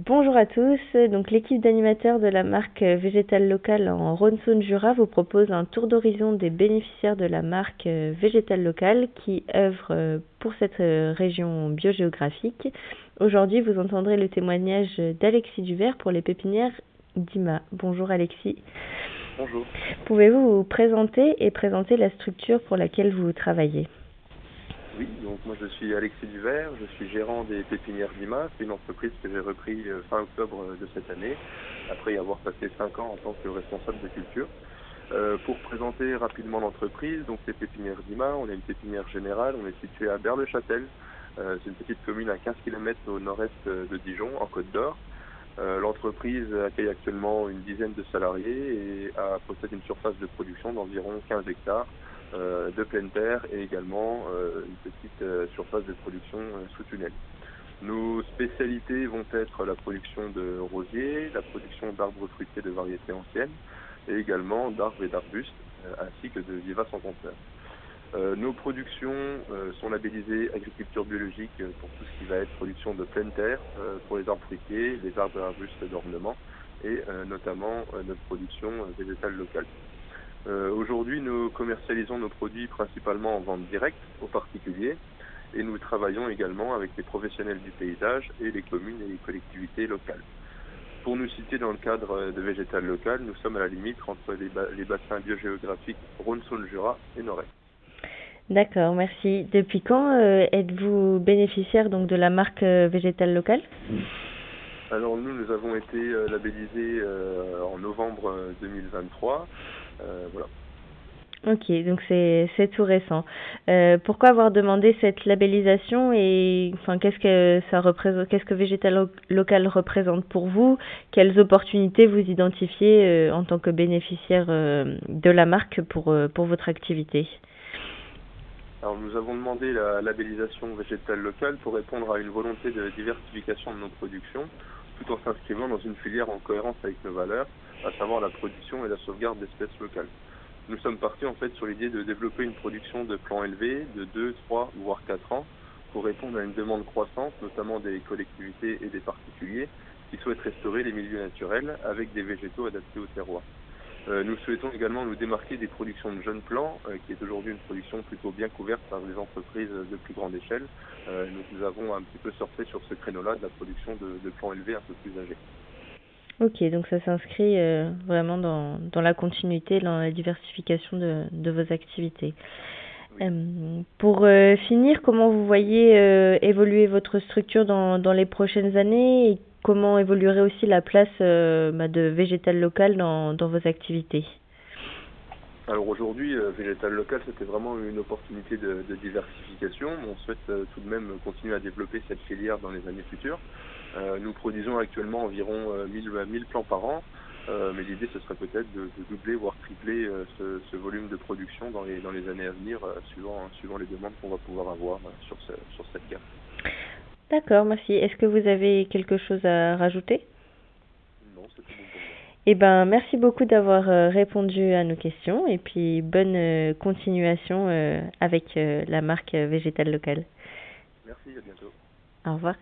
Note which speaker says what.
Speaker 1: Bonjour à tous, donc l'équipe d'animateurs de la marque Végétal Local en Rhône-Saône-Jura vous propose un tour d'horizon des bénéficiaires de la marque Végétal Local qui œuvrent pour cette région biogéographique. Aujourd'hui, vous entendrez le témoignage d'Alexis Duvert pour les pépinières d'Ima. Bonjour Alexis.
Speaker 2: Bonjour.
Speaker 1: Pouvez-vous vous présenter et présenter la structure pour laquelle vous travaillez ?
Speaker 2: Oui, donc moi je suis Alexis Duvert, je suis gérant des pépinières d'Ima. C'est une entreprise que j'ai repris fin octobre de cette année, après y avoir passé 5 ans en tant que responsable de culture. Pour présenter rapidement l'entreprise, donc les pépinières d'Ima, on est une pépinière générale, on est situé à Ber-le-Châtel. C'est une petite commune à 15 km au nord-est de Dijon, en Côte d'Or. L'entreprise accueille actuellement une dizaine de salariés et possède une surface de production d'environ 15 hectares de pleine terre et également une petite surface de production sous tunnel. Nos spécialités vont être la production de rosiers, la production d'arbres fruitiers de variétés anciennes et également d'arbres et d'arbustes ainsi que de vivaces en conteneur. Nos productions sont labellisées agriculture biologique pour tout ce qui va être production de pleine terre, pour les arbres fruitiers, les arbres et arbustes d'ornement et notamment notre production végétale locale. Aujourd'hui, nous commercialisons nos produits principalement en vente directe aux particuliers et nous travaillons également avec les professionnels du paysage et les communes et les collectivités locales. Pour nous citer dans le cadre de Végétal Local, nous sommes à la limite entre les bassins biogéographiques Rhône-Saône-Jura et Nord-Est.
Speaker 1: D'accord, merci. Depuis quand êtes-vous bénéficiaire donc de la marque Végétal Local ?
Speaker 2: Alors nous avons été labellisés en novembre 2023. Voilà.
Speaker 1: Ok, donc c'est tout récent. Pourquoi avoir demandé cette labellisation et enfin qu'est-ce que ça représente, qu'est-ce que Végétal Local représente pour vous? Quelles opportunités vous identifiez en tant que bénéficiaire de la marque pour votre activité?
Speaker 2: Alors nous avons demandé la labellisation végétale locale pour répondre à une volonté de diversification de nos productions, tout en s'inscrivant dans une filière en cohérence avec nos valeurs, à savoir la production et la sauvegarde d'espèces locales. Nous sommes partis en fait sur l'idée de développer une production de plants élevés de 2, 3 voire 4 ans pour répondre à une demande croissante, notamment des collectivités et des particuliers qui souhaitent restaurer les milieux naturels avec des végétaux adaptés au terroir. Nous souhaitons également nous démarquer des productions de jeunes plants, qui est aujourd'hui une production plutôt bien couverte par des entreprises de plus grande échelle. Donc nous avons un petit peu surfé sur ce créneau-là de la production de plants élevés un peu plus âgés.
Speaker 1: Ok, donc ça s'inscrit vraiment dans la continuité, dans la diversification de vos activités.
Speaker 2: Oui.
Speaker 1: Pour finir, comment vous voyez évoluer votre structure dans les prochaines années et comment évoluerait aussi la place de Végétal Local dans vos activités?
Speaker 2: Alors aujourd'hui, Végétal Local, c'était vraiment une opportunité de diversification. On souhaite tout de même continuer à développer cette filière dans les années futures. Nous produisons actuellement environ 1000 plants par an, mais l'idée ce serait peut-être de doubler voire tripler ce volume de production dans les années à venir, suivant les demandes qu'on va pouvoir avoir sur cette gamme.
Speaker 1: D'accord, merci. Est-ce que vous avez quelque chose à rajouter?
Speaker 2: Non, c'est tout bon pour moi.
Speaker 1: Eh ben, merci beaucoup d'avoir répondu à nos questions et puis bonne continuation avec la marque Végétal Local.
Speaker 2: Merci, à bientôt.
Speaker 1: Au revoir.